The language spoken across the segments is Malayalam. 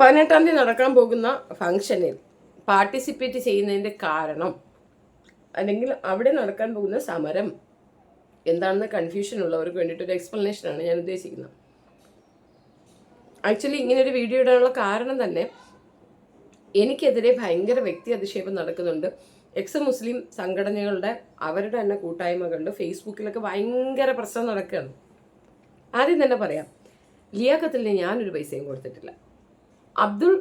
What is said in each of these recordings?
18-ാം തീയതി നടക്കാൻ പോകുന്ന ഫംഗ്ഷനിൽ പാർട്ടിസിപ്പേറ്റ് ചെയ്യുന്നതിൻ്റെ കാരണം അല്ലെങ്കിൽ അവിടെ നടക്കാൻ പോകുന്ന സമരം എന്താണെന്ന് കൺഫ്യൂഷൻ ഉള്ളവർക്ക് വേണ്ടിയിട്ടൊരു എക്സ്പ്ലനേഷനാണ് ഞാൻ ഉദ്ദേശിക്കുന്നത്. ആക്ച്വലി ഇങ്ങനൊരു വീഡിയോ ഇടാനുള്ള കാരണം തന്നെ എനിക്കെതിരെ ഭയങ്കര വ്യക്തി അധിക്ഷേപം നടക്കുന്നുണ്ട്. എക്സ് മുസ്ലിം സംഘടനകളുടെ അവരുടെ തന്നെ കൂട്ടായ്മകളുടെ ഫേസ്ബുക്കിലൊക്കെ ഭയങ്കര പ്രശ്നം നടക്കുകയാണ്. ആദ്യം തന്നെ പറയാം, ലിയാഖത്തിന് ഞാനൊരു പൈസയും കൊടുത്തിട്ടില്ല. അബ്ദുൾ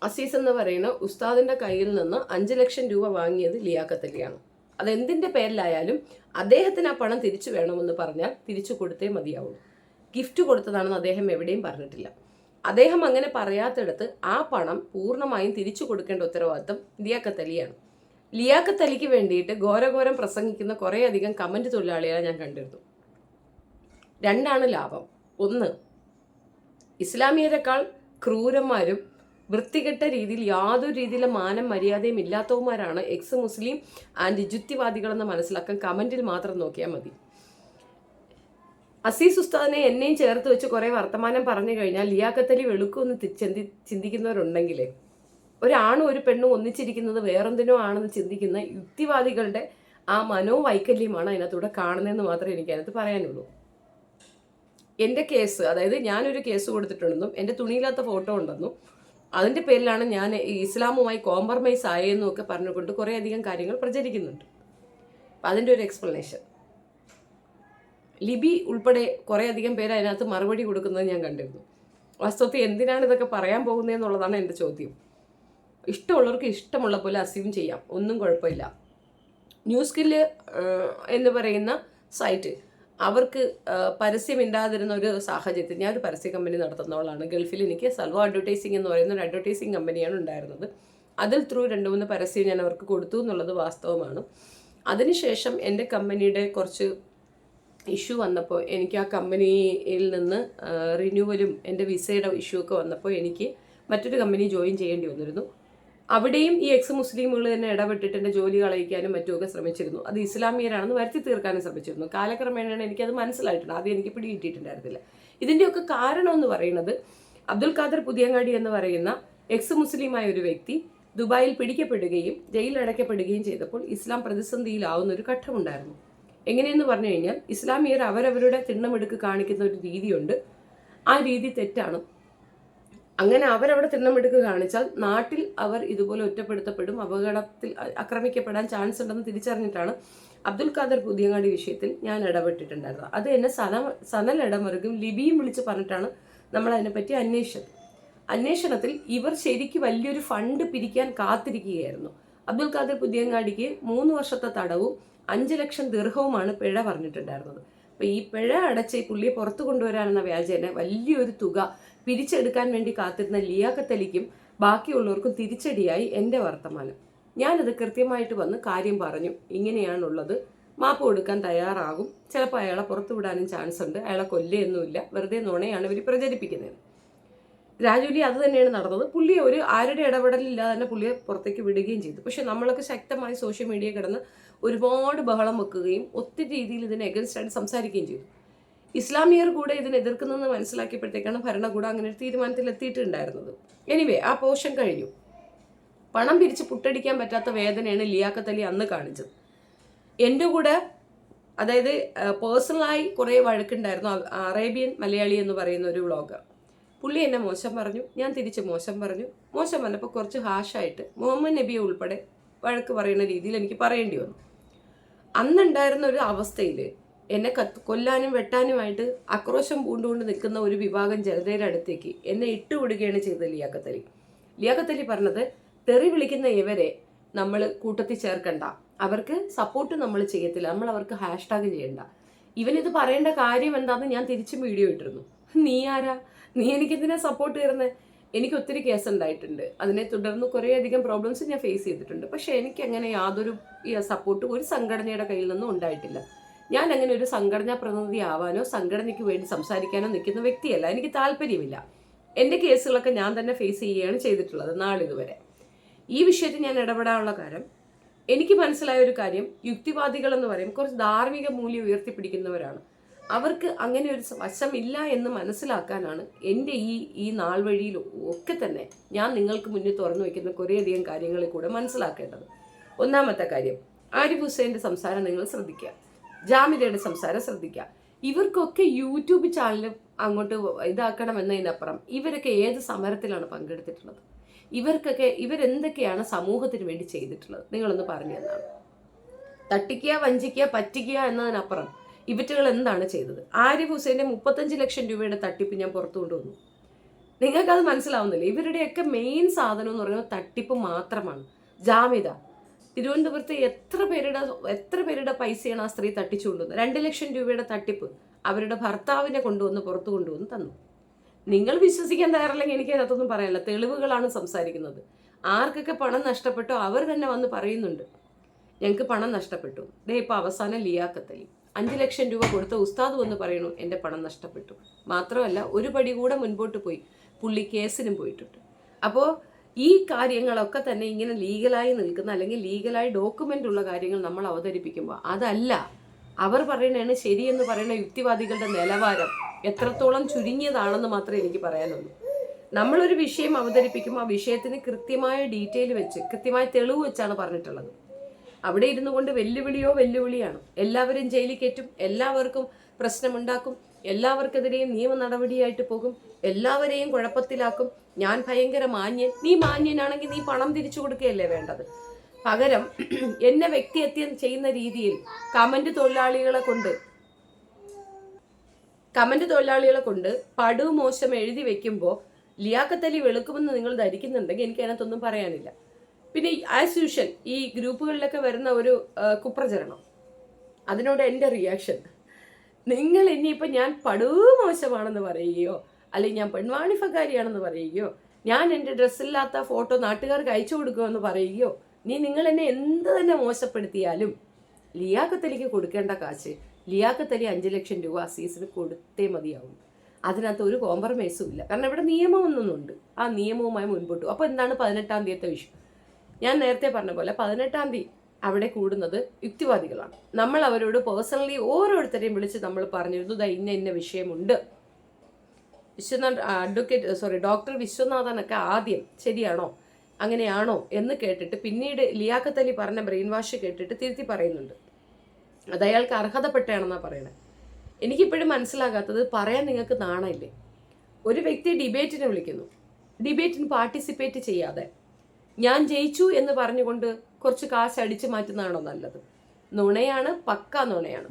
അസീസ് എന്ന് പറയുന്ന ഉസ്താദിൻ്റെ കയ്യിൽ നിന്ന് 5 ലക്ഷം രൂപ വാങ്ങിയത് ലിയാഖത്തലിയാണ്. അതെന്തിൻ്റെ പേരിലായാലും അദ്ദേഹത്തിന് ആ പണം തിരിച്ചു വേണമെന്ന് പറഞ്ഞാൽ തിരിച്ചു കൊടുത്തേ മതിയാവുള്ളൂ. ഗിഫ്റ്റ് കൊടുത്തതാണെന്ന് അദ്ദേഹം എവിടെയും പറഞ്ഞിട്ടില്ല. അദ്ദേഹം അങ്ങനെ പറയാത്തിടത്ത് ആ പണം പൂർണ്ണമായും തിരിച്ചു കൊടുക്കേണ്ട ഉത്തരവാദിത്തം ലിയാഖത്തലിയാണ്. ലിയാഖത്തലിക്ക് വേണ്ടിയിട്ട് ഘോരഘോരം പ്രസംഗിക്കുന്ന കുറേയധികം കമൻറ്റ് തൊഴിലാളികളെ ഞാൻ കണ്ടിരുന്നു. രണ്ടാണ് ലാഭം. ഒന്ന്, ഇസ്ലാമിയരെക്കാൾ ക്രൂരന്മാരും വൃത്തികെട്ട രീതിയിൽ യാതൊരു രീതിയിലെ മാനം മര്യാദയും ഇല്ലാത്തവന്മാരാണ് എക്സ് മുസ്ലിം ആൻഡ് യുക്തിവാദികളെന്ന് മനസ്സിലാക്കാൻ കമൻറ്റിൽ മാത്രം നോക്കിയാൽ മതി. അസീസ് ഉസ്താദിനെ എന്നെയും ചേർത്ത് വെച്ച് കുറേ വർത്തമാനം പറഞ്ഞു കഴിഞ്ഞാൽ ലിയാഖത്തലി വെളുക്കുമെന്ന് ചിന്തിക്കുന്നവരുണ്ടെങ്കിൽ ഒരാണും ഒരു പെണ്ണും ഒന്നിച്ചിരിക്കുന്നത് വേറെന്തിനോ ആണെന്ന് ചിന്തിക്കുന്ന യുക്തിവാദികളുടെ ആ മനോവൈകല്യമാണ് അതിനകത്തൂടെ കാണുന്നതെന്ന് മാത്രമേ എനിക്ക് അതിനകത്ത് പറയാനുള്ളൂ. എൻ്റെ കേസ്, അതായത് ഞാനൊരു കേസ് കൊടുത്തിട്ടുണ്ടെന്നും എൻ്റെ തുണിയില്ലാത്ത ഫോട്ടോ ഉണ്ടെന്നും അതിൻ്റെ പേരിലാണ് ഞാൻ ഇസ്ലാമുമായി കോംപ്രമൈസ് ആയെന്നും ഒക്കെ പറഞ്ഞുകൊണ്ട് കുറേയധികം കാര്യങ്ങൾ പ്രചരിക്കുന്നുണ്ട്. അപ്പം അതിൻ്റെ ഒരു എക്സ്പ്ലനേഷൻ. ലിബി ഉൾപ്പെടെ കുറേയധികം പേര് അതിനകത്ത് മറുപടി കൊടുക്കുന്നത് ഞാൻ കണ്ടിരുന്നു. വാസ്തവത്തിൽ എന്തിനാണ് ഇതൊക്കെ പറയാൻ പോകുന്നതെന്നുള്ളതാണ് എൻ്റെ ചോദ്യം. ഇഷ്ടമുള്ളവർക്ക് ഇഷ്ടമുള്ള പോലെ അസ്യൂം ചെയ്യാം, ഒന്നും കുഴപ്പമില്ല. ന്യൂസ് സ്കില്ല് എന്ന് പറയുന്ന സൈറ്റ് അവർക്ക് പരസ്യമില്ലാതിരുന്ന ഒരു സാഹചര്യത്തിൽ, ഞാനൊരു പരസ്യ കമ്പനി നടത്തുന്നവളാണ്. ഗൾഫിൽ എനിക്ക് സൽവ അഡ്വർടൈസിങ് എന്ന് പറയുന്ന ഒരു അഡ്വർടൈസിങ് കമ്പനിയാണ് ഉണ്ടായിരുന്നത്. അതിൽ ത്രൂ 2-3 പരസ്യം ഞാൻ അവർക്ക് കൊടുത്തു എന്നുള്ളത് വാസ്തവമാണ്. അതിനുശേഷം എൻ്റെ കമ്പനിയുടെ കുറച്ച് ഇഷ്യൂ വന്നപ്പോൾ എനിക്ക് ആ കമ്പനിയിൽ നിന്ന് റിന്യൂവലും എൻ്റെ വിസയുടെ ഇഷ്യൂ ഒക്കെ വന്നപ്പോൾ എനിക്ക് മറ്റൊരു കമ്പനി ജോയിൻ ചെയ്യേണ്ടി വന്നിരുന്നു. അവിടെയും ഈ എക്സ് മുസ്ലിമുകൾ തന്നെ ഇടപെട്ടിട്ട് എൻ്റെ ജോലി കളയിക്കാനും മറ്റുമൊക്കെ ശ്രമിച്ചിരുന്നു. അത് ഇസ്ലാമിയരാണെന്ന് വരുത്തി തീർക്കാനും ശ്രമിച്ചിരുന്നു. കാലക്രമേണയാണ് എനിക്കത് മനസ്സിലായിട്ടുണ്ട്. ആദ്യം എനിക്ക് പിടികിട്ടിയിട്ടുണ്ടായിരുന്നില്ല. ഇതിൻ്റെയൊക്കെ കാരണം എന്ന് പറയുന്നത്, അബ്ദുൽ ഖാദർ പുതിയങ്ങാടി എന്ന് പറയുന്ന എക്സ് മുസ്ലിമായ ഒരു വ്യക്തി ദുബായിൽ പിടിക്കപ്പെടുകയും ജയിലിലടയ്ക്കപ്പെടുകയും ചെയ്തപ്പോൾ ഇസ്ലാം പ്രതിസന്ധിയിലാവുന്ന ഒരു ഘട്ടമുണ്ടായിരുന്നു. എങ്ങനെയെന്ന് പറഞ്ഞു കഴിഞ്ഞാൽ, ഇസ്ലാമിയർ അവരവരുടെ തിണ്ണമെടുക്ക് കാണിക്കുന്ന ഒരു രീതിയുണ്ട്. ആ രീതി തെറ്റാണ്. അങ്ങനെ അവരവിടെ തിണ്ണമെടുക്ക് കാണിച്ചാൽ നാട്ടിൽ അവർ ഇതുപോലെ ഒറ്റപ്പെടുത്തപ്പെടും, അപകടത്തിൽ ആക്രമിക്കപ്പെടാൻ ചാൻസ് ഉണ്ടെന്ന് തിരിച്ചറിഞ്ഞിട്ടാണ് അബ്ദുൽ ഖാദർ പുതിയങ്ങാടി വിഷയത്തിൽ ഞാൻ ഇടപെട്ടിട്ടുണ്ടായിരുന്നത്. അത് എന്നെ സനൽ ഇടമറുകും ലിബിയും വിളിച്ച് പറഞ്ഞിട്ടാണ് നമ്മൾ അതിനെപ്പറ്റി അന്വേഷണത്തിൽ ഇവർ ശരിക്കും വലിയൊരു ഫണ്ട് പിരിക്കാൻ കാത്തിരിക്കുകയായിരുന്നു. അബ്ദുൽ ഖാദർ പുതിയങ്ങാടിക്ക് 3 വർഷത്തെ തടവും 5 ലക്ഷം ദിർഹവുമാണ് പിഴ പറഞ്ഞിട്ടുണ്ടായിരുന്നത്. അപ്പോൾ ഈ പിഴ അടച്ച് ഈ പുള്ളിയെ പുറത്തു കൊണ്ടുവരാനെന്ന വ്യാജേന വലിയൊരു തുക പിരിച്ചെടുക്കാൻ വേണ്ടി കാത്തിരുന്ന ലിയാഖത്തലിക്കും ബാക്കിയുള്ളവർക്കും തിരിച്ചടിയായി എൻ്റെ വർത്തമാനം. ഞാനത് കൃത്യമായിട്ട് വന്ന് കാര്യം പറഞ്ഞു, ഇങ്ങനെയാണുള്ളത്, മാപ്പ് കൊടുക്കാൻ തയ്യാറാകും, ചിലപ്പോൾ അയാളെ പുറത്തു വിടാനും ചാൻസ് ഉണ്ട്, അയാളെ കൊല്ലുകയൊന്നുമില്ല, വെറുതെ നുണയാണ് ഇവർ പ്രചരിപ്പിക്കുന്നത്. ഗ്രാജുവലി അത് തന്നെയാണ് നടന്നത്. പുള്ളിയെ ആരുടെ ഇടപെടലില്ലാതെ തന്നെ പുള്ളിയെ പുറത്തേക്ക് വിടുകയും ചെയ്തു. പക്ഷെ നമ്മളൊക്കെ ശക്തമായി സോഷ്യൽ മീഡിയ കിടന്ന് ഒരുപാട് ബഹളം വെക്കുകയും ഒത്തിരി രീതിയിൽ ഇതിനെ എഗൻസ്റ്റ് ആയിട്ട് സംസാരിക്കുകയും ചെയ്തു. ഇസ്ലാമിയർ കൂടെ ഇതിനെ എതിർക്കുന്നതെന്ന് മനസ്സിലാക്കിയപ്പോഴത്തേക്കാണ് ഭരണകൂടം അങ്ങനെ ഒരു തീരുമാനത്തിൽ എത്തിയിട്ടുണ്ടായിരുന്നത്. എനിവേ, ആ പോഷൻ കഴിഞ്ഞു. പണം പിരിച്ച് പുട്ടടിക്കാൻ പറ്റാത്ത വേദനയാണ് ലിയാഖത്തലി അന്ന് കാണിച്ചത്. എൻ്റെ കൂടെ, അതായത് പേഴ്സണലായി കുറേ വഴക്കുണ്ടായിരുന്നു. അറേബ്യൻ മലയാളി എന്ന് പറയുന്ന ഒരു വ്ളോഗർ. പുള്ളി എന്നെ മോശം പറഞ്ഞു, ഞാൻ തിരിച്ച് മോശം പറഞ്ഞു. മോശം വന്നപ്പോൾ കുറച്ച് ഹാഷായിട്ട് മുഹമ്മദ് നബിയെ ഉൾപ്പെടെ വഴക്ക് പറയുന്ന രീതിയിൽ എനിക്ക് പറയേണ്ടി വന്നു. അന്നുണ്ടായിരുന്ന ഒരു അവസ്ഥയിൽ എന്നെ കൊല്ലാനും വെട്ടാനുമായിട്ട് ആക്രോശം പൂണ്ടുകൊണ്ട് നിൽക്കുന്ന ഒരു വിഭാഗം ജനതയുടെ അടുത്തേക്ക് എന്നെ ഇട്ടുവിടുകയാണ് ചെയ്തത് ലിയാഖത്തലി. ലിയാഖത്തലി പറഞ്ഞത്, തെറി വിളിക്കുന്ന ഇവരെ നമ്മൾ കൂട്ടത്തിൽ ചേർക്കണ്ട, അവർക്ക് സപ്പോർട്ട് നമ്മൾ ചെയ്യത്തില്ല, നമ്മൾ അവർക്ക് ഹാഷ്ടാഗ് ചെയ്യണ്ട. ഇവനിത് പറയേണ്ട കാര്യം എന്താണെന്ന് ഞാൻ തിരിച്ചും വീഡിയോ ഇട്ടിരുന്നു. നീ ആരാ? നീ എനിക്കെന്തിനാ സപ്പോർട്ട് ചെയ്യുന്നത്? എനിക്ക് ഒത്തിരി കേസ് ഉണ്ടായിട്ടുണ്ട്. അതിനെ തുടർന്ന് കുറേയധികം പ്രോബ്ലംസ് ഞാൻ ഫേസ് ചെയ്തിട്ടുണ്ട്. പക്ഷെ എനിക്ക് അങ്ങനെ യാതൊരു സപ്പോർട്ടും ഒരു സംഘടനയുടെ കയ്യിൽ നിന്നും ഉണ്ടായിട്ടില്ല. ഞാൻ അങ്ങനെ ഒരു സംഘടനാ പ്രതിനിധി ആവാനോ സംഘടനയ്ക്ക് വേണ്ടി സംസാരിക്കാനോ നിൽക്കുന്ന വ്യക്തിയല്ല. എനിക്ക് താല്പര്യമില്ല. എൻ്റെ കേസുകളൊക്കെ ഞാൻ തന്നെ ഫേസ് ചെയ്യുകയാണ് ചെയ്തിട്ടുള്ളത് നാളിതുവരെ. ഈ വിഷയത്തിൽ ഞാൻ ഇടപെടാനുള്ള കാര്യം, എനിക്ക് മനസ്സിലായ ഒരു കാര്യം, യുക്തിവാദികൾ എന്ന് പറയും കുറച്ച് ധാർമ്മിക മൂല്യം ഉയർത്തിപ്പിടിക്കുന്നവരാണ്. അവർക്ക് അങ്ങനെ ഒരു വശമില്ല എന്ന് മനസ്സിലാക്കാനാണ് എൻ്റെ ഈ നാൾ വഴിയിൽ ഒക്കെ തന്നെ ഞാൻ നിങ്ങൾക്ക് മുന്നിൽ തുറന്നു വയ്ക്കുന്ന കുറേയധികം കാര്യങ്ങളിൽ കൂടെ മനസ്സിലാക്കേണ്ടത്. ഒന്നാമത്തെ കാര്യം, ആരിഫ് ഹുസൈൻ്റെ സംസാരം നിങ്ങൾ ശ്രദ്ധിക്കുക, ജാമിദയുടെ സംസാരം ശ്രദ്ധിക്കുക. ഇവർക്കൊക്കെ യൂട്യൂബ് ചാനൽ അങ്ങോട്ട് ഇതാക്കണമെന്നതിനപ്പുറം ഇവരൊക്കെ ഏത് സമരത്തിലാണ് പങ്കെടുത്തിട്ടുള്ളത്? ഇവരെന്തൊക്കെയാണ് സമൂഹത്തിന് വേണ്ടി ചെയ്തിട്ടുള്ളത്? നിങ്ങളൊന്ന് പറഞ്ഞു തന്നാണ്. തട്ടിക്കുക, വഞ്ചിക്കുക, പറ്റിക്കുക എന്നതിനപ്പുറം ഇവറ്റുകൾ എന്താണ് ചെയ്തത്? ആരിഫ് ഹുസൈൻ്റെ 35 ലക്ഷം രൂപയുടെ തട്ടിപ്പ് ഞാൻ പുറത്തു കൊണ്ടുവന്നു. നിങ്ങൾക്കത് മനസ്സിലാവുന്നില്ല. ഇവരുടെയൊക്കെ മെയിൻ സാധനം എന്ന് പറയുന്നത് തട്ടിപ്പ് മാത്രമാണ്. ജാമിദ തിരുവനന്തപുരത്ത് എത്ര പേരുടെ പൈസയാണ് ആ സ്ത്രീ തട്ടിച്ചു കൊണ്ടുവന്നത്? 2 ലക്ഷം രൂപയുടെ തട്ടിപ്പ് അവരുടെ ഭർത്താവിനെ പുറത്തു കൊണ്ടുവന്ന് തന്നു. നിങ്ങൾ വിശ്വസിക്കാൻ തയ്യാറല്ലെങ്കിൽ എനിക്ക് അതിനകത്തൊന്നും പറയാനില്ല. തെളിവുകളാണ് സംസാരിക്കുന്നത്. ആർക്കൊക്കെ പണം നഷ്ടപ്പെട്ടോ അവർ തന്നെ വന്ന് പറയുന്നുണ്ട്, ഞങ്ങൾക്ക് പണം നഷ്ടപ്പെട്ടു. ഇപ്പോൾ അവസാനം ലിയാഖത്ത് അലി 5 ലക്ഷം രൂപ കൊടുത്ത ഉസ്താദ് വന്ന് പറയണു എൻ്റെ പണം നഷ്ടപ്പെട്ടു. മാത്രമല്ല ഒരു പടി കൂടെ മുൻപോട്ട് പോയി, പുള്ളി കേസിനും പോയിട്ടുണ്ട്. അപ്പോൾ ഈ കാര്യങ്ങളൊക്കെ തന്നെ ഇങ്ങനെ ലീഗലായി നിൽക്കുന്ന അല്ലെങ്കിൽ ലീഗലായി ഡോക്യുമെൻ്റ് ഉള്ള കാര്യങ്ങൾ നമ്മൾ അവതരിപ്പിക്കുമ്പോൾ അതല്ല അവർ പറയണതാണ് ശരിയെന്ന് പറയുന്ന യുക്തിവാദികളുടെ നിലവാരം എത്രത്തോളം ചുരുങ്ങിയതാണെന്ന് മാത്രമേ എനിക്ക് പറയാനുള്ളൂ. നമ്മളൊരു വിഷയം അവതരിപ്പിക്കുമ്പോൾ ആ വിഷയത്തിന് കൃത്യമായ ഡീറ്റെയിൽ വെച്ച് കൃത്യമായ തെളിവ് വെച്ചാണ് പറഞ്ഞിട്ടുള്ളത്. അവിടെ ഇരുന്നു കൊണ്ട് വെല്ലുവിളിയാണ്. എല്ലാവരും ജയിലിൽ കയറ്റും, എല്ലാവർക്കും പ്രശ്നമുണ്ടാക്കും, എല്ലാവർക്കെതിരെയും നിയമ നടപടിയായിട്ട് പോകും, എല്ലാവരെയും കുഴപ്പത്തിലാക്കും. ഞാൻ ഭയങ്കര മാന്യൻ. നീ മാന്യനാണെങ്കിൽ നീ പണം തിരിച്ചു കൊടുക്കുകയല്ലേ വേണ്ടത്? പകരം എന്നെ വ്യക്തിഹത്യം ചെയ്യുന്ന രീതിയിൽ കമന്റ് തൊഴിലാളികളെ കൊണ്ട് പടുമോശം എഴുതി വെക്കുമ്പോൾ ലിയാഖത്ത് അലി വെളുക്കുമെന്ന് നിങ്ങൾ ധരിക്കുന്നുണ്ടെങ്കിൽ എനിക്ക് അതിനകത്തൊന്നും പറയാനില്ല. പിന്നെ ആസ് യൂഷ്വൽ ഈ ഗ്രൂപ്പുകളിലൊക്കെ വരുന്ന ഒരു കുപ്രചരണം, അതിനോട് എൻ്റെ റിയാക്ഷൻ, നിങ്ങൾ ഇനിയിപ്പോൾ ഞാൻ പടുമോശമാണെന്ന് പറയുകയോ അല്ലെങ്കിൽ ഞാൻ പെൺവാണിഫക്കാരിയാണെന്ന് പറയുകയോ ഞാൻ എൻ്റെ ഡ്രസ്സില്ലാത്ത ഫോട്ടോ നാട്ടുകാർക്ക് അയച്ചു കൊടുക്കുമെന്ന് പറയുകയോ നിങ്ങൾ എന്നെ എന്ത് തന്നെ മോശപ്പെടുത്തിയാലും ലിയാഖത്ത് അലിക്ക് കൊടുക്കേണ്ട കാശ് ലിയാഖത്ത് അലി 5 ലക്ഷം രൂപ അസീസിന് കൊടുത്തേ മതിയാവും. അതിനകത്ത് ഒരു കോംപ്രമൈസും ഇല്ല. കാരണം ഇവിടെ നിയമമൊന്നുണ്ട്. ആ നിയമവുമായി മുൻപോട്ടു. അപ്പോൾ എന്താണ് 18-ാം തീയതിയത്തെ വിഷയം? ഞാൻ നേരത്തെ പറഞ്ഞ പോലെ 18-ാം തീയതി അവിടെ കൂടുന്നത് യുക്തിവാദികളാണ്. നമ്മൾ അവരോട് പേഴ്സണലി ഓരോരുത്തരെയും വിളിച്ച് നമ്മൾ പറഞ്ഞിരുന്നു, ഇന്ന വിഷയമുണ്ട്. ഡോക്ടർ വിശ്വനാഥനൊക്കെ ആദ്യം ശരിയാണോ അങ്ങനെയാണോ എന്ന് കേട്ടിട്ട് പിന്നീട് ലിയാഖത്ത് അലി പറഞ്ഞ ബ്രെയിൻ വാഷ് കേട്ടിട്ട് തിരുത്തി പറയുന്നുണ്ട്. അത് അയാൾക്ക് അർഹതപ്പെട്ടാണെന്നാണ് പറയണത്. എനിക്കിപ്പോഴും മനസ്സിലാകാത്തത്, പറയാൻ നിങ്ങൾക്ക് നാണമില്ലേ? ഒരു വ്യക്തി ഡിബേറ്റിന് വിളിക്കുന്നു, ഡിബേറ്റിന് പാർട്ടിസിപ്പേറ്റ് ചെയ്യാതെ ഞാൻ ജയിച്ചു എന്ന് പറഞ്ഞുകൊണ്ട് കുറച്ച് കാശ് അടിച്ചു മാറ്റുന്നതാണോ നല്ലത്? നുണയാണ്, പക്ക നുണയാണ്.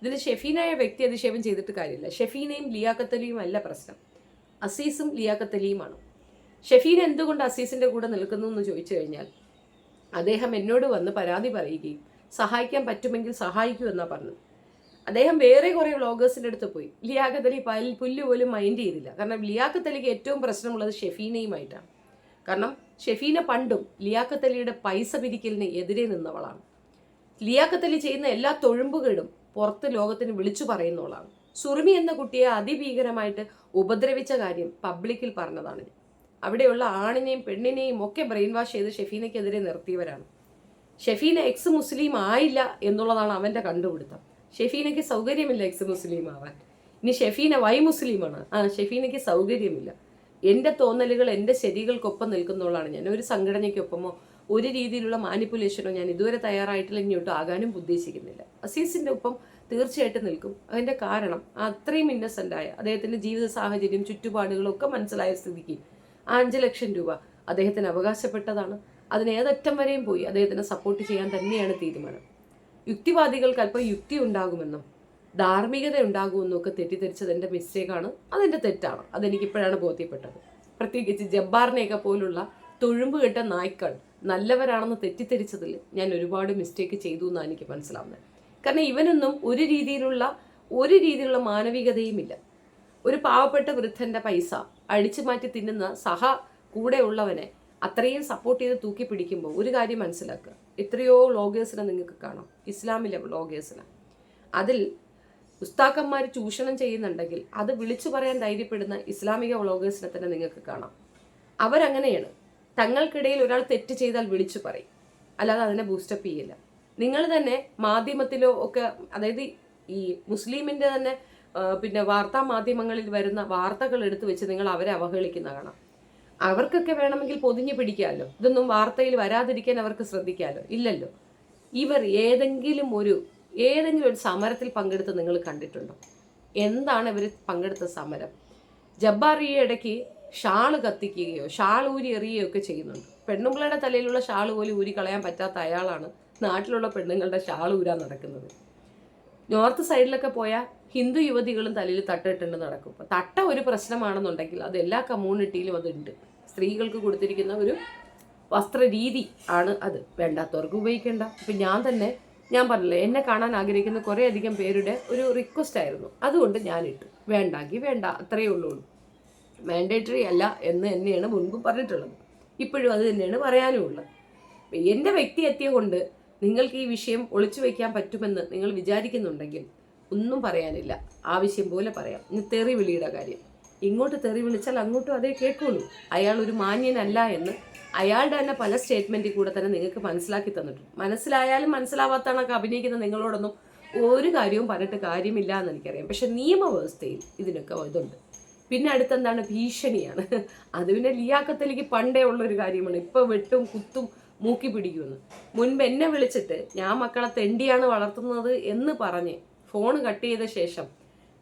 ഇതിൽ ഷെഫീനായ വ്യക്തി അധിക്ഷേപം ചെയ്തിട്ട് കാര്യമില്ല. ഷെഫീനയും ലിയാഖത്ത് അലിയും അല്ല പ്രശ്നം, അസീസും ലിയാഖത്ത് അലിയുമാണ്. ഷെഫീൻ എന്തുകൊണ്ട് അസീസിൻ്റെ കൂടെ നിൽക്കുന്നു എന്ന് ചോദിച്ചു കഴിഞ്ഞാൽ, അദ്ദേഹം എന്നോട് വന്ന് പരാതി പറയുകയും സഹായിക്കാൻ പറ്റുമെങ്കിൽ സഹായിക്കൂ എന്നാണ് പറഞ്ഞത്. അദ്ദേഹം വേറെ കുറേ വ്ളോഗേഴ്സിൻ്റെ അടുത്ത് പോയി. ലിയാഖത്ത് അലി പുല്ല് പോലും മൈൻഡ് ചെയ്തില്ല. കാരണം ലിയാഖത്ത് അലിക്ക് ഏറ്റവും പ്രശ്നമുള്ളത് ഷെഫീനയുമായിട്ടാണ്. കാരണം ഷെഫീന പണ്ടും ലിയാഖത്ത് അലിയുടെ പൈസ പിരിക്കലിന് എതിരെ നിന്നവളാണ്. ലിയാഖത്ത് അലി ചെയ്യുന്ന എല്ലാ തൊഴുമ്പുകളും പുറത്ത് ലോകത്തിന് വിളിച്ചു പറയുന്നവളാണ്. സുറുമി എന്ന കുട്ടിയെ അതിഭീകരമായിട്ട് ഉപദ്രവിച്ച കാര്യം പബ്ലിക്കിൽ പറഞ്ഞതാണ്. അവിടെയുള്ള ആണിനെയും പെണ്ണിനെയും ഒക്കെ ബ്രെയിൻ വാഷ് ചെയ്ത് ഷെഫീനയ്ക്കെതിരെ നിർത്തിയവരാണ്. ഷെഫീന എക്സ് മുസ്ലിം ആയില്ല എന്നുള്ളതാണ് അവൻ്റെ കണ്ടുപിടുത്തം. ഷെഫീനയ്ക്ക് സൗകര്യമില്ല എക്സ് മുസ്ലിം ആവാൻ. ഇനി ഷെഫീന വൈ മുസ്ലിമാണ്. ഷെഫീനയ്ക്ക് സൗകര്യമില്ല. എൻ്റെ തോന്നലുകൾ എൻ്റെ ശരികൾക്കൊപ്പം നിൽക്കുന്നവളാണ് ഞാൻ. ഒരു സംഘടനയ്ക്കൊപ്പമോ ഒരു രീതിയിലുള്ള മാനിപ്പുലേഷനോ ഞാൻ ഇതുവരെ തയ്യാറായിട്ടില്ല, ഇങ്ങോട്ട് ആകാനും ഉദ്ദേശിക്കുന്നില്ല. അസീസിൻ്റെ ഒപ്പം തീർച്ചയായിട്ടും നിൽക്കും. അതിൻ്റെ കാരണം അത്രയും ഇന്നസെൻ്റായ അദ്ദേഹത്തിൻ്റെ ജീവിത സാഹചര്യം ചുറ്റുപാടുകളും ഒക്കെ മനസ്സിലായ സ്ഥിതിക്ക് 5 ലക്ഷം രൂപ അദ്ദേഹത്തിന് അവകാശപ്പെട്ടതാണ്. അതിന് ഏതറ്റം വരെയും പോയി അദ്ദേഹത്തിനെ സപ്പോർട്ട് ചെയ്യാൻ തന്നെയാണ് തീരുമാനം. യുക്തിവാദികൾക്ക് അല്പം യുക്തി ഉണ്ടാകുമെന്നും ധാർമ്മികത ഉണ്ടാകുമെന്നും ഒക്കെ തെറ്റിദ്ധരിച്ചത് എൻ്റെ മിസ്റ്റേക്കാണ്, അതെൻ്റെ തെറ്റാണ്. അതെനിക്കിപ്പോഴാണ് ബോധ്യപ്പെട്ടത്. പ്രത്യേകിച്ച് ജബ്ബാറിനെയൊക്കെ പോലുള്ള തൊഴുമ്പ് കെട്ട നായ്ക്കൾ നല്ലവരാണെന്ന് തെറ്റിദ്ധരിച്ചതിൽ ഞാൻ ഒരുപാട് മിസ്റ്റേക്ക് ചെയ്തു എന്നാണ് എനിക്ക് മനസ്സിലാവുന്നത്. കാരണം ഇവനൊന്നും ഒരു രീതിയിലുള്ള മാനവികതയുമില്ല. ഒരു പാവപ്പെട്ട വൃദ്ധൻ്റെ പൈസ അടിച്ചു മാറ്റി തിന്നുന്ന കൂടെ ഉള്ളവനെ അത്രയും സപ്പോർട്ട് ചെയ്ത് തൂക്കി പിടിക്കുമ്പോൾ ഒരു കാര്യം മനസ്സിലാക്കുക, എത്രയോ വ്ളോഗേഴ്സിനെ നിങ്ങൾക്ക് കാണാം, ഇസ്ലാമിലെ വ്ളോഗേഴ്സിനെ. അതിൽ ഉസ്താക്കന്മാർ ചൂഷണം ചെയ്യുന്നുണ്ടെങ്കിൽ അത് വിളിച്ചു പറയാൻ ധൈര്യപ്പെടുന്ന ഇസ്ലാമിക വ്ളോഗേഴ്സിനെ തന്നെ നിങ്ങൾക്ക് കാണാം. അവരങ്ങനെയാണ്. തങ്ങൾക്കിടയിൽ ഒരാൾ തെറ്റ് ചെയ്താൽ വിളിച്ചു പറയും, അല്ലാതെ അതിനെ ബൂസ്റ്റപ്പ് ചെയ്യില്ല. നിങ്ങൾ തന്നെ മാധ്യമത്തിലോ ഒക്കെ, അതായത് ഈ മുസ്ലിമിൻ്റെ തന്നെ പിന്നെ വാർത്താ മാധ്യമങ്ങളിൽ വരുന്ന വാർത്തകൾ എടുത്തു വെച്ച് നിങ്ങൾ അവരെ അവഹേളിക്കുന്ന കാണാം. അവർക്കൊക്കെ വേണമെങ്കിൽ പൊതിഞ്ഞു പിടിക്കാമല്ലോ, ഇതൊന്നും വാർത്തയിൽ വരാതിരിക്കാൻ അവർക്ക് ശ്രദ്ധിക്കാമല്ലോ. ഇല്ലല്ലോ. ഇവർ ഏതെങ്കിലും ഒരു സമരത്തിൽ പങ്കെടുത്ത് നിങ്ങൾ കണ്ടിട്ടുണ്ടോ? എന്താണ് ഇവർ പങ്കെടുത്ത സമരം? ജബ്ബാർ ഈ ഇടയ്ക്ക് ഷാള് കത്തിക്കുകയോ ഷാൾ ഊരി എറിയുകയോ ഒക്കെ ചെയ്യുന്നുണ്ട്. പെണ്ണുങ്ങളുടെ തലയിലുള്ള ഷാൾ പോലും ഊരി കളയാൻ പറ്റാത്ത അയാളാണ് നാട്ടിലുള്ള പെണ്ണുങ്ങളുടെ ഷാൾ ഊരാൻ നടക്കുന്നത്. നോർത്ത് സൈഡിലൊക്കെ പോയാൽ ഹിന്ദു യുവതികളും തലയിൽ തട്ടിട്ടുണ്ട് നടക്കും. തട്ട ഒരു പ്രശ്നമാണെന്നുണ്ടെങ്കിൽ അത് എല്ലാ കമ്മ്യൂണിറ്റിയിലും അതുണ്ട്. സ്ത്രീകൾക്ക് കൊടുത്തിരിക്കുന്ന ഒരു വസ്ത്രരീതി ആണ് അത്. വേണ്ടാത്തവർക്ക് ഉപയോഗിക്കേണ്ട. ഇപ്പം ഞാൻ പറഞ്ഞില്ലേ, എന്നെ കാണാൻ ആഗ്രഹിക്കുന്ന കുറേ അധികം പേരുടെ ഒരു റിക്വസ്റ്റ് ആയിരുന്നു. അതുകൊണ്ട് ഞാനിട്ടു. വേണ്ടാക്കി വേണ്ട, അത്രയേ ഉള്ളൂ. മാൻഡേറ്ററി അല്ല എന്ന് തന്നെയാണ് മുൻപ് പറഞ്ഞിട്ടുള്ളത്. ഇപ്പോഴും അത് തന്നെയാണ് പറയാനും ഉള്ളത്. എൻ്റെ വ്യക്തി എത്തിയ കൊണ്ട് നിങ്ങൾക്ക് ഈ വിഷയം ഒളിച്ചു വയ്ക്കാൻ പറ്റുമെന്ന് നിങ്ങൾ വിചാരിക്കുന്നുണ്ടെങ്കിൽ ഒന്നും പറയാനില്ല, ആവശ്യം പോലെ പറയാം. ഇനി തെറി വിളിയുടെ കാര്യം, ഇങ്ങോട്ട് തെറി വിളിച്ചാൽ അങ്ങോട്ടും അതേ കേൾക്കുള്ളൂ. അയാൾ ഒരു മാന്യനല്ല എന്ന് അയാളുടെ തന്നെ പല സ്റ്റേറ്റ്മെൻറ്റിൽ കൂടെ തന്നെ നിങ്ങൾക്ക് മനസ്സിലാക്കി തന്നിട്ടുണ്ട്. മനസ്സിലായാലും മനസ്സിലാവാത്തണൊക്കെ അഭിനയിക്കുന്ന നിങ്ങളോടൊന്നും ഒരു കാര്യവും പറഞ്ഞിട്ട് കാര്യമില്ല എന്ന് എനിക്കറിയാം. പക്ഷെ നിയമവ്യവസ്ഥയിൽ ഇതിനൊക്കെ ഇതുണ്ട്. പിന്നെ അടുത്തെന്താണ്? ഭീഷണിയാണ്. അത് പിന്നെ ലിയാഖത്ത് പണ്ടേ ഉള്ളൊരു കാര്യമാണ്. ഇപ്പോൾ വെട്ടും കുത്തും മൂക്കി പിടിക്കുമെന്ന്. മുൻപ് എന്നെ വിളിച്ചിട്ട് ഞാൻ മക്കളെ തെണ്ടിയാണ് വളർത്തുന്നത് എന്ന് പറഞ്ഞ് ഫോൺ കട്ട് ചെയ്ത ശേഷം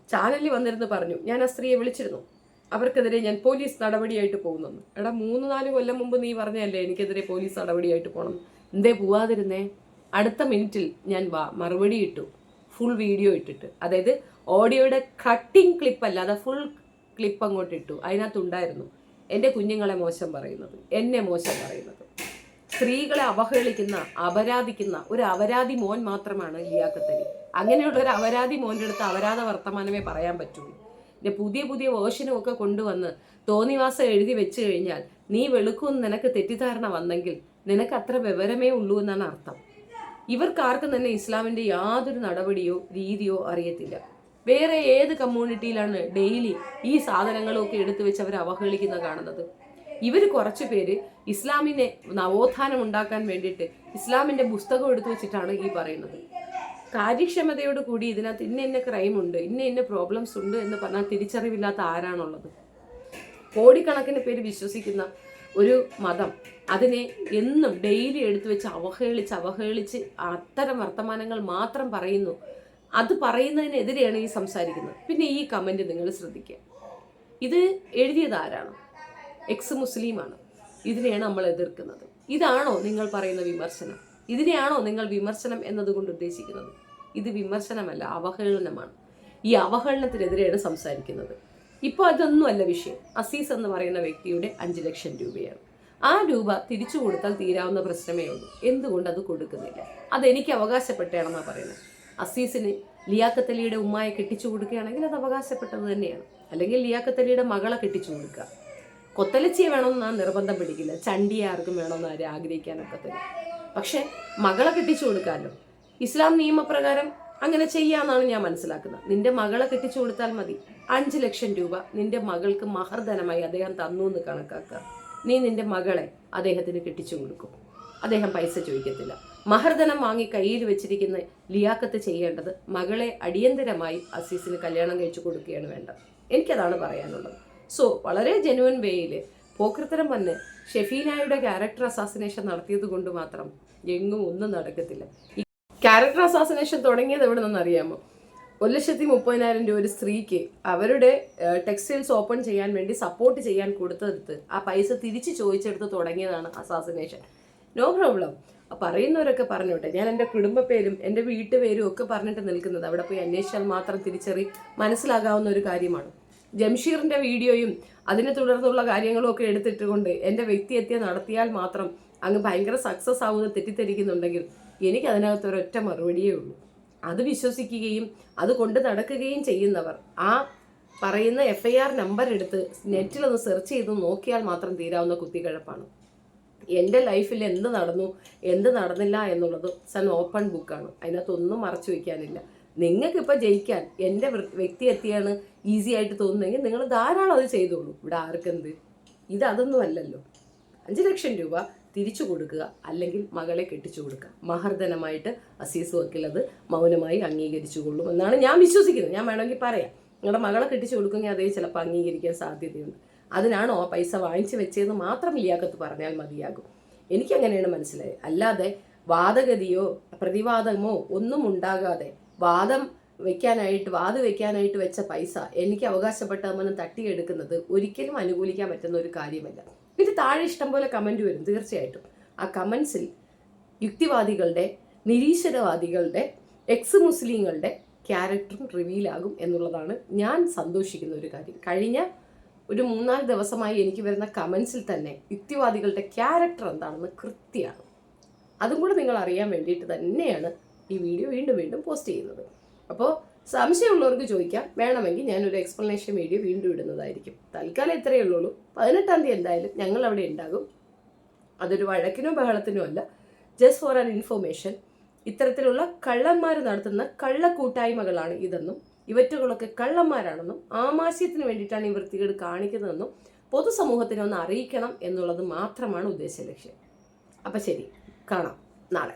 ചാനലിൽ വന്നിരുന്ന് പറഞ്ഞു, ഞാൻ ആ സ്ത്രീയെ വിളിച്ചിരുന്നു, അവർക്കെതിരെ ഞാൻ പോലീസ് നടപടിയായിട്ട് പോകുന്നു. എടാ, 3-4 കൊല്ലം മുമ്പ് നീ പറഞ്ഞല്ലേ എനിക്കെതിരെ പോലീസ് നടപടിയായിട്ട് പോകണം, എന്തേ പോവാതിരുന്നേ? അടുത്ത മിനിറ്റിൽ ഞാൻ മറുപടി ഇട്ടു, ഫുൾ വീഡിയോ ഇട്ടിട്ട്. അതായത് ഓഡിയോയുടെ കട്ടിങ് ക്ലിപ്പ് അല്ലാതെ ഫുൾ ക്ലിപ്പ് അങ്ങോട്ട് ഇട്ടു. അതിനകത്തുണ്ടായിരുന്നു എൻ്റെ കുഞ്ഞുങ്ങളെ മോശം പറയുന്നത്, എന്നെ മോശം പറയുന്നത്, സ്ത്രീകളെ അവഹേളിക്കുന്ന അപരാധിക്കുന്ന ഒരു അപരാധി മോൻ മാത്രമാണ് ലിയാഖത്ത് അലി. അങ്ങനെയുള്ള ഒരു അപരാധി മോൻ്റെ അടുത്ത് അപരാധ വർത്തമാനമേ പറയാൻ പറ്റുള്ളൂ. പിന്നെ പുതിയ വേർഷനും ഒക്കെ കൊണ്ടുവന്ന് തോന്നിവാസം എഴുതി വെച്ച് കഴിഞ്ഞാൽ നീ വെളുക്കുമെന്ന് നിനക്ക് തെറ്റിദ്ധാരണ വന്നെങ്കിൽ നിനക്ക് അത്ര വിവരമേ ഉള്ളൂ എന്നാണ് അർത്ഥം. ഇവർക്കാർക്കും തന്നെ ഇസ്ലാമിൻ്റെ യാതൊരു നടപടിയോ രീതിയോ അറിയത്തില്ല. വേറെ ഏത് കമ്മ്യൂണിറ്റിയിലാണ് ഡെയിലി ഈ സാധനങ്ങളൊക്കെ എടുത്തു വെച്ച് അവർ അവഹേളിക്കുന്ന കാണുന്നത്? ഇവർ കുറച്ച് പേര് ഇസ്ലാമിനെ നവോത്ഥാനം ഉണ്ടാക്കാൻ വേണ്ടിയിട്ട് ഇസ്ലാമിൻ്റെ പുസ്തകം എടുത്തു വെച്ചിട്ടാണ് ഈ പറയുന്നത്. കാര്യക്ഷമതയോട് കൂടി ഇതിനകത്ത് ഇന്ന ക്രൈം ഉണ്ട്, ഇന്ന പ്രോബ്ലംസ് ഉണ്ട് എന്ന് പറഞ്ഞാൽ തിരിച്ചറിവില്ലാത്ത ആരാണുള്ളത്? കോടിക്കണക്കിന് പേര് വിശ്വസിക്കുന്ന ഒരു മതം അതിനെ എന്നും ഡെയിലി എടുത്തു വെച്ച് അവഹേളിച്ച് അത്തരം വർത്തമാനങ്ങൾ മാത്രം പറയുന്നു. അത് പറയുന്നതിനെതിരെയാണ് ഈ സംസാരിക്കുന്നത്. പിന്നെ ഈ കമൻറ്റ് നിങ്ങൾ ശ്രദ്ധിക്കുക. ഇത് എഴുതിയത് ആരാണ്? എക്സ് മുസ്ലിമാണ്. ഇതിനെയാണ് നമ്മൾ എതിർക്കുന്നത്. ഇതാണോ നിങ്ങൾ പറയുന്ന വിമർശനം? ഇതിനെയാണോ നിങ്ങൾ വിമർശനം എന്നതുകൊണ്ട് ഉദ്ദേശിക്കുന്നത്? ഇത് വിമർശനമല്ല, അവഹേളനമാണ്. ഈ അവഹേളനത്തിനെതിരെയാണ് സംസാരിക്കുന്നത്. ഇപ്പോൾ അതൊന്നുമല്ല വിഷയം. അസീസ് എന്ന് പറയുന്ന വ്യക്തിയുടെ 5 ലക്ഷം രൂപയാണ്. ആ രൂപ തിരിച്ചു കൊടുത്താൽ തീരാവുന്ന പ്രശ്നമേ ഉള്ളൂ. എന്തുകൊണ്ട് അത് കൊടുക്കുന്നില്ല? അതെനിക്ക് അവകാശപ്പെട്ടതാണെന്നാണ് പറയുന്നത്. അസീസിന് ലിയാഖത്ത് അലിയുടെ ഉമ്മായെ കെട്ടിച്ചു കൊടുക്കുകയാണെങ്കിൽ അത് അവകാശപ്പെട്ടത് തന്നെയാണ്. അല്ലെങ്കിൽ ലിയാഖത്ത് അലിയുടെ മകളെ കെട്ടിച്ചു കൊടുക്കുക. കൊത്തലച്ചിയെ വേണമെന്ന് ഞാൻ നിർബന്ധം പിടിക്കില്ല. ചണ്ടിയെ ആർക്കും വേണമെന്ന് ആരും ആഗ്രഹിക്കാനൊക്കെ തന്നെ. പക്ഷെ മകളെ കെട്ടിച്ചു കൊടുക്കാമല്ലോ. ഇസ്ലാം നിയമപ്രകാരം അങ്ങനെ ചെയ്യാമെന്നാണ് ഞാൻ മനസ്സിലാക്കുന്നത്. നിന്റെ മകളെ കെട്ടിച്ചു കൊടുത്താൽ മതി. 5 ലക്ഷം രൂപ നിന്റെ മകൾക്ക് മഹർധനമായി അദ്ദേഹം തന്നു എന്ന് കണക്കാക്കുക. നീ നിന്റെ മകളെ അദ്ദേഹത്തിന് കെട്ടിച്ചു കൊടുക്കും. അദ്ദേഹം പൈസ ചോദിക്കത്തില്ല. മഹർധനം വാങ്ങി കയ്യിൽ വെച്ചിരിക്കുന്ന ലിയാഖത്ത് ചെയ്യേണ്ടത് മകളെ അടിയന്തരമായി അസീസിന് കല്യാണം കഴിച്ചു കൊടുക്കുകയാണ് വേണ്ടത്. എനിക്കതാണ് പറയാനുള്ളത്. സോ വളരെ ജെനുവൻ വേയിൽ പോക്കൃത്തരം വന്ന് ഷെഫീനായുടെ ക്യാരക്ടർ അസാസിനേഷൻ നടത്തിയത് കൊണ്ട് മാത്രം എങ്ങും ഒന്നും നടക്കത്തില്ല. ഈ ക്യാരക്ടർ അസാസിനേഷൻ തുടങ്ങിയത് എവിടെ നിന്നറിയാമോ? 1,30,000 രൂപ ഒരു സ്ത്രീക്ക് അവരുടെ ടെക്സ്റ്റൈൽസ് ഓപ്പൺ ചെയ്യാൻ വേണ്ടി സപ്പോർട്ട് ചെയ്യാൻ കൊടുത്തെടുത്ത് ആ പൈസ തിരിച്ച് ചോദിച്ചെടുത്ത് തുടങ്ങിയതാണ് അസാസിനേഷൻ. No problem. പറയുന്നവരൊക്കെ പറഞ്ഞോട്ടെ. ഞാൻ എൻ്റെ കുടുംബ പേരും എൻ്റെ വീട്ടുപേരും ഒക്കെ പറഞ്ഞിട്ട് നിൽക്കുന്നത് അവിടെ പോയി അന്വേഷിച്ചാൽ മാത്രം മനസ്സിലാകാവുന്ന ഒരു കാര്യമാണ്. ജംഷീറിൻ്റെ വീഡിയോയും അതിനെ തുടർന്നുള്ള കാര്യങ്ങളും ഒക്കെ എടുത്തിട്ടുകൊണ്ട് എൻ്റെ വ്യക്തിഹത്യ നടത്തിയാൽ മാത്രം അങ്ങ് ഭയങ്കര സക്സസ് ആവുമെന്ന് തെറ്റിദ്ധരിക്കുന്നുണ്ടെങ്കിൽ എനിക്ക് അതിനകത്ത് ഒരൊറ്റ മറുപടിയേ ഉള്ളൂ. അത് വിശ്വസിക്കുകയും അത് കൊണ്ട് നടക്കുകയും ചെയ്യുന്നവർ ആ പറയുന്ന FIR നമ്പർ എടുത്ത് നെറ്റിലൊന്ന് സെർച്ച് ചെയ്ത് നോക്കിയാൽ മാത്രം തീരാവുന്ന കുത്തിക്കഴപ്പാണ്. എൻ്റെ ലൈഫിൽ എന്ത് നടന്നു എന്ത് നടന്നില്ല എന്നുള്ളത് ഓപ്പൺ ബുക്കാണ്. അതിനകത്തൊന്നും മറച്ചു വയ്ക്കാനില്ല. നിങ്ങൾക്കിപ്പോൾ ജയിക്കാൻ എൻ്റെ വ്യക്തിഹത്യയാണ് ഈസി ആയിട്ട് തോന്നുന്നെങ്കിൽ നിങ്ങൾ ധാരാളം അത് ചെയ്തോളൂ. ഇവിടെ ആർക്കെന്ത്? അതൊന്നും അല്ലല്ലോ. 5 ലക്ഷം രൂപ തിരിച്ചു കൊടുക്കുക, അല്ലെങ്കിൽ മകളെ കെട്ടിച്ചു കൊടുക്കുക. മഹർധനമായിട്ട് അസീസ് വക്കീൽ അത് മൗനമായി അംഗീകരിച്ചു കൊള്ളും എന്നാണ് ഞാൻ വിശ്വസിക്കുന്നത്. ഞാൻ വേണമെങ്കിൽ പറയാം. നിങ്ങളുടെ മകളെ കെട്ടിച്ചു കൊടുക്കുമെങ്കിൽ അതേ ചിലപ്പോൾ അംഗീകരിക്കാൻ സാധ്യതയുണ്ട്. അതിനാണോ ആ പൈസ വാങ്ങിച്ചു വെച്ചതെന്ന് മാത്രം ലിയാഖത്ത് പറഞ്ഞാൽ മതിയാകും. എനിക്കങ്ങനെയാണ് മനസ്സിലായത്. അല്ലാതെ വാദഗതിയോ പ്രതിവാദമോ ഒന്നും ഉണ്ടാകാതെ വാദം വെക്കാനായിട്ട് വെച്ച പൈസ എനിക്ക് അവകാശപ്പെട്ടതെന്ന് തട്ടിയെടുക്കുന്നത് ഒരിക്കലും അനുകൂലിക്കാൻ പറ്റുന്ന ഒരു കാര്യമല്ല. പിന്നെ താഴെ ഇഷ്ടം പോലെ കമൻറ്റ് വരും തീർച്ചയായിട്ടും. ആ കമൻസിൽ യുക്തിവാദികളുടെ, നിരീശ്വരവാദികളുടെ, എക്സ് മുസ്ലിങ്ങളുടെ ക്യാരക്ടറും റിവീലാകും എന്നുള്ളതാണ് ഞാൻ സന്തോഷിക്കുന്ന ഒരു കാര്യം. കഴിഞ്ഞ ഒരു 3-4 ദിവസമായി എനിക്ക് വരുന്ന കമൻസിൽ തന്നെ യുക്തിവാദികളുടെ ക്യാരക്ടർ എന്താണെന്ന് കൃത്യമാണ്. അതും കൂടെ നിങ്ങൾ അറിയാൻ വേണ്ടിയിട്ട് തന്നെയാണ് ഈ വീഡിയോ വീണ്ടും പോസ്റ്റ് ചെയ്യുന്നത്. അപ്പോൾ സംശയമുള്ളവർക്ക് ചോദിക്കാം, വേണമെങ്കിൽ ഞാനൊരു എക്സ്പ്ലനേഷൻ വീഡിയോ വീണ്ടും ഇടുന്നതായിരിക്കും. തൽക്കാലം ഇത്രയേ ഉള്ളൂ. 18-ാം തീയതി എന്തായാലും ഞങ്ങൾ അവിടെ ഉണ്ടാകും. അതൊരു വഴക്കിനോ ബഹളത്തിനോ അല്ല, ജസ്റ്റ് ഫോർ ആൻ ഇൻഫോർമേഷൻ. ഇത്തരത്തിലുള്ള കള്ളന്മാർ നടത്തുന്ന കള്ളക്കൂട്ടായ്മകളാണ് ഇതെന്നും ഇവറ്റുകളൊക്കെ കള്ളന്മാരാണെന്നും ആമാശയത്തിന് വേണ്ടിയിട്ടാണ് ഈ വൃത്തികേട് കാണിക്കുന്നതെന്നും പൊതുസമൂഹത്തിനെ ഒന്ന് അറിയിക്കണം എന്നുള്ളത് മാത്രമാണ് ഉദ്ദേശ ലക്ഷ്യം. അപ്പം ശരി, കാണാം നാളെ.